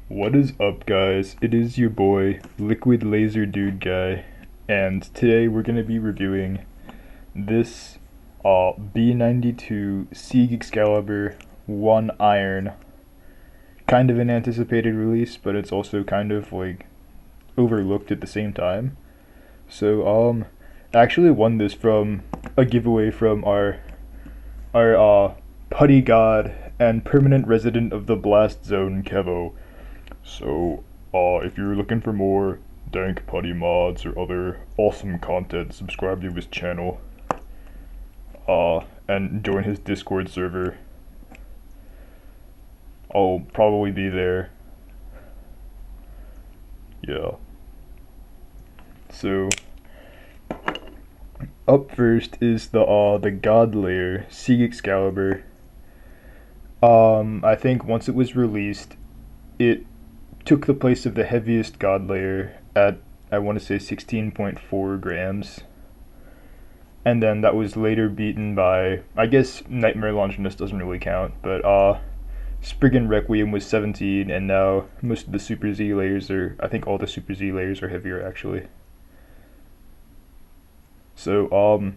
What is up, guys? It is your boy, Liquid Laser Dude Guy, and today we're gonna be reviewing this B92 Sieg Xcalibur 1 Iron. Kind of an anticipated release, but it's also kind of like overlooked at the same time. So I actually won this from a giveaway from our putty god and permanent resident of the Blast Zone, Kevo. So, if you're looking for more dank putty mods or other awesome content, subscribe to his channel, and join his Discord server. I'll probably be there. Yeah. So, up first is the God Layer, Sieg Excalibur. I think once it was released, it took the place of the heaviest God Layer at, I want to say, 16.4 grams. And then that was later beaten by, I guess Nightmare Longinus doesn't really count, but Spriggan Requiem was 17, and now most of the Super Z layers are, I think all the Super Z layers are heavier actually. So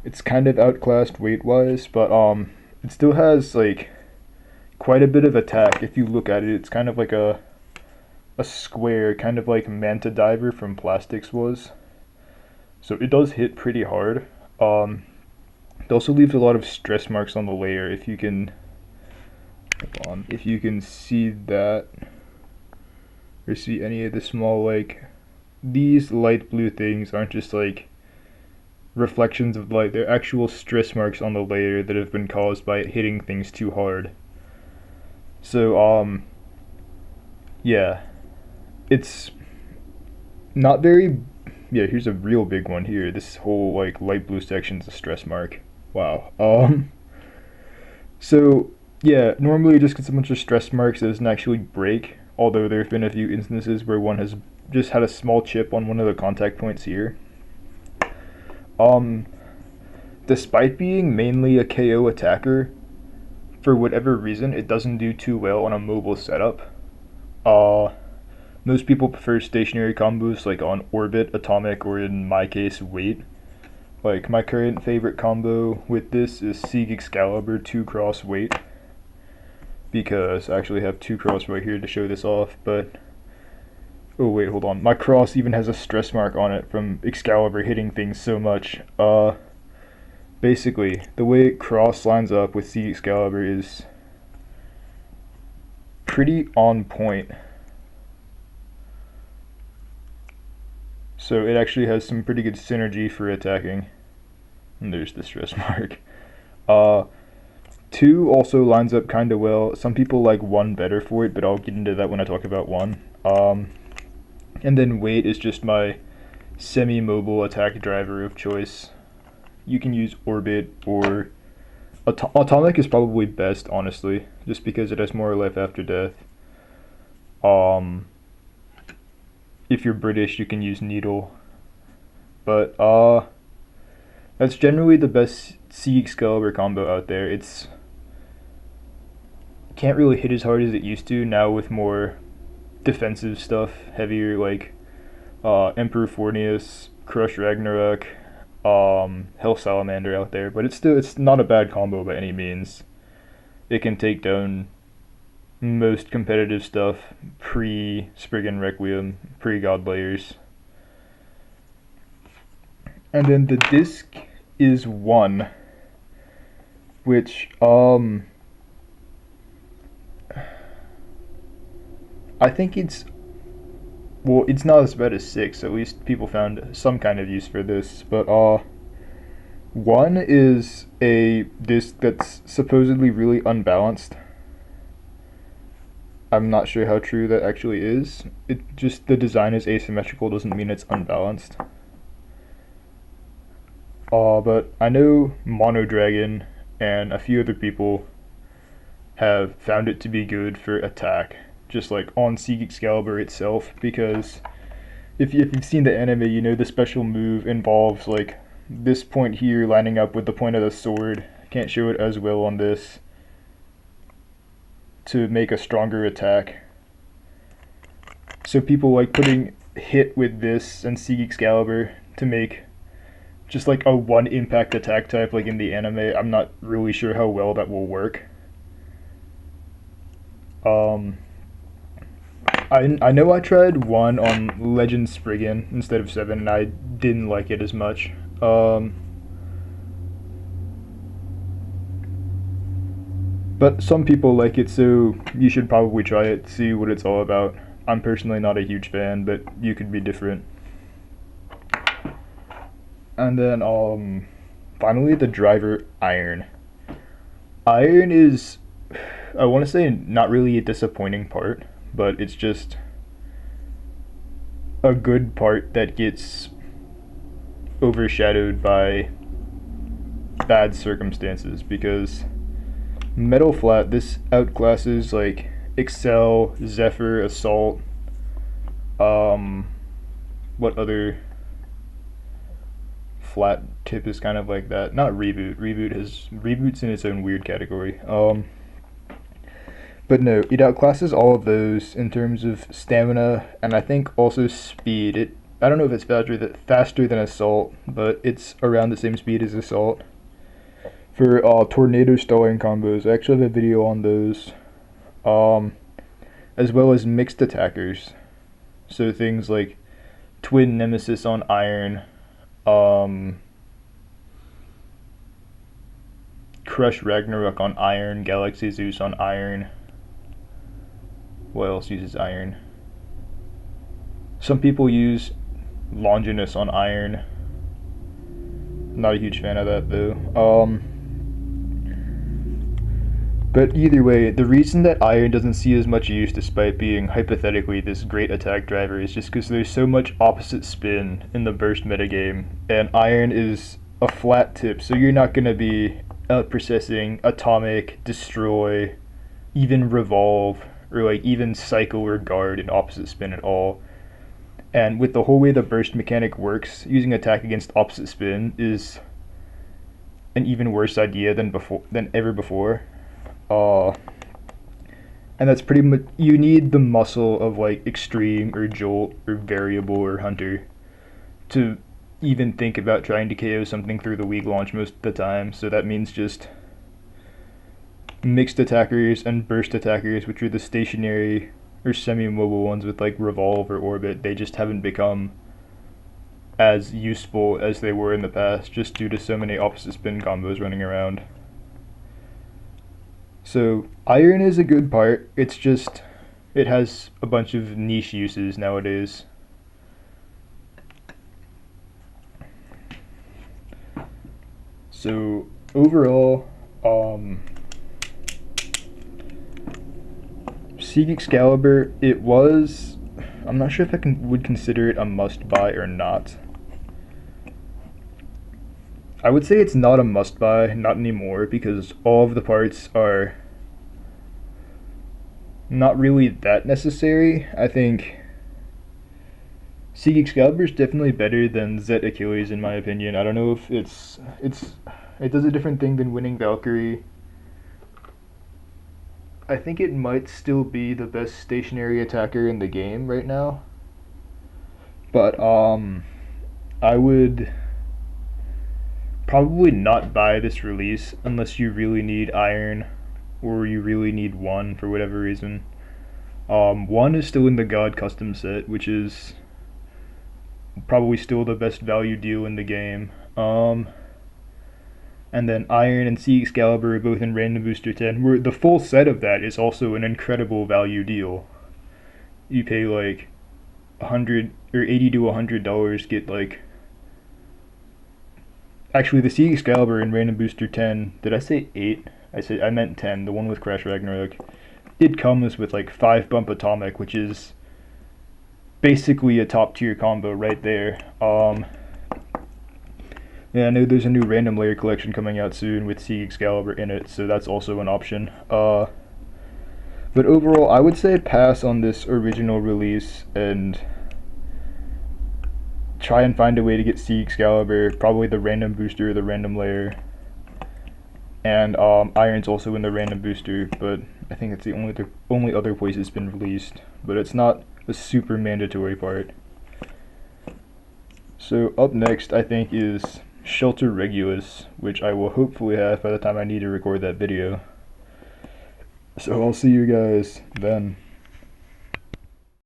it's kind of outclassed weight-wise, but it still has like quite a bit of attack. If you look at it, it's kind of like a square, kind of like Manta Diver from Plastics was. So it does hit pretty hard. It also leaves a lot of stress marks on the layer. If you can, if you can see that, or see any of the small, like, these light blue things aren't just like reflections of light, they're actual stress marks on the layer that have been caused by it hitting things too hard. So yeah, it's not very, yeah, here's a real big one here. This whole like light blue section's a stress mark. Wow. So yeah, normally it just gets a bunch of stress marks that doesn't actually break, although there have been a few instances where one has just had a small chip on one of the contact points here. Despite being mainly a KO attacker, for whatever reason, it doesn't do too well on a mobile setup. Most people prefer stationary combos like on Orbit, Atomic, or in my case, Weight. Like, my current favorite combo with this is Sieg Excalibur 2 Cross Weight, because I actually have 2 cross right here to show this off, but oh wait, hold on. My cross even has a stress mark on it from Excalibur hitting things so much. Basically, the way cross lines up with Sieg Excalibur is pretty on point. So it actually has some pretty good synergy for attacking. And there's the stress mark. 2 also lines up kind of well. Some people like 1 better for it, but I'll get into that when I talk about 1. And then Weight is just my semi-mobile attack driver of choice. You can use Orbit or Atomic is probably best, honestly, just because it has more life after death. If you're British, you can use Needle, but that's generally the best Sieg Excalibur combo out there. It's can't really hit as hard as it used to now with more defensive stuff, heavier, like Emperor Fornius, Crush Ragnarok, Hell Salamander out there, but it's not a bad combo by any means. It can take down most competitive stuff pre-Spriggan Requiem, pre-God Layers. And then the disc is 1, which I think it's, well, it's not as bad as 6, at least people found some kind of use for this, but 1 is a disc that's supposedly really unbalanced. I'm not sure how true that actually is. It just, the design is asymmetrical doesn't mean it's unbalanced. But I know Mono Dragon and a few other people have found it to be good for attack, just like on Sieg Excalibur itself, because if you've seen the anime, you know the special move involves like this point here lining up with the point of the sword. Can't show it as well on this, to make a stronger attack. So people like putting hit with this and Sieg Excalibur to make just like a one impact attack type like in the anime. I'm not really sure how well that will work. I know I tried 1 on Legend Spriggan instead of 7 and I didn't like it as much. But some people like it, so you should probably try it, see what it's all about. I'm personally not a huge fan, but you could be different. And then, finally, the driver Iron. Iron is, I want to say, not really a disappointing part, but it's just a good part that gets overshadowed by bad circumstances, because Metal Flat, this outclasses like Excel, Zephyr, Assault, what other flat tip is kind of like that? Not Reboot. Reboot's in its own weird category. But no, it outclasses all of those in terms of stamina, and I think also speed. I don't know if it's faster than Assault, but it's around the same speed as Assault. For tornado stalling combos, I actually have a video on those, as well as mixed attackers. So things like Twin Nemesis on Iron, Crush Ragnarok on Iron, Galaxy Zeus on Iron. What else uses Iron? Some people use Longinus on Iron. Not a huge fan of that though. But either way, the reason that Iron doesn't see as much use despite being hypothetically this great attack driver is just because there's so much opposite spin in the Burst metagame, and Iron is a flat tip, so you're not going to be out-processing Atomic, Destroy, even Revolve, or like even Cycle or Guard in opposite spin at all. And with the whole way the Burst mechanic works, using attack against opposite spin is an even worse idea than ever before. And that's pretty much, you need the muscle of like Extreme or Jolt or Variable or Hunter to even think about trying to KO something through the weak launch most of the time. So that means just mixed attackers and burst attackers, which are the stationary or semi-mobile ones with like Revolve or Orbit. They just haven't become as useful as they were in the past, just due to so many opposite spin combos running around. So Iron is a good part, it's just, it has a bunch of niche uses nowadays. So overall, Sieg Excalibur, it was, I'm not sure if I would consider it a must-buy or not. I would say it's not a must-buy, not anymore, because all of the parts are not really that necessary. I think Sieg Excalibur is definitely better than Xcalius in my opinion. I don't know if it does a different thing than winning Valkyrie. I think it might still be the best stationary attacker in the game right now. But I would probably not buy this release unless you really need Iron or you really need 1 for whatever reason. 1 is still in the God custom set, which is probably still the best value deal in the game. And then Iron and Sieg Excalibur are both in Random Booster 10, where the full set of that is also an incredible value deal. You pay like $100 or $80 to $100, get like, actually the Sieg Excalibur in Random Booster 10, did I say 8? I meant 10, the one with Crash Ragnarok. It comes with like 5 bump Atomic, which is basically a top tier combo right there. Yeah, I know there's a new random layer collection coming out soon with Sieg Excalibur in it, so that's also an option. But overall, I would say pass on this original release and try and find a way to get Sieg Excalibur, probably the random booster or the random layer. And Iron's also in the random booster, but I think it's the only other place it's been released. But it's not a super mandatory part. So up next, I think, is Shelter Regulus, which I will hopefully have by the time I need to record that video. So I'll see you guys then.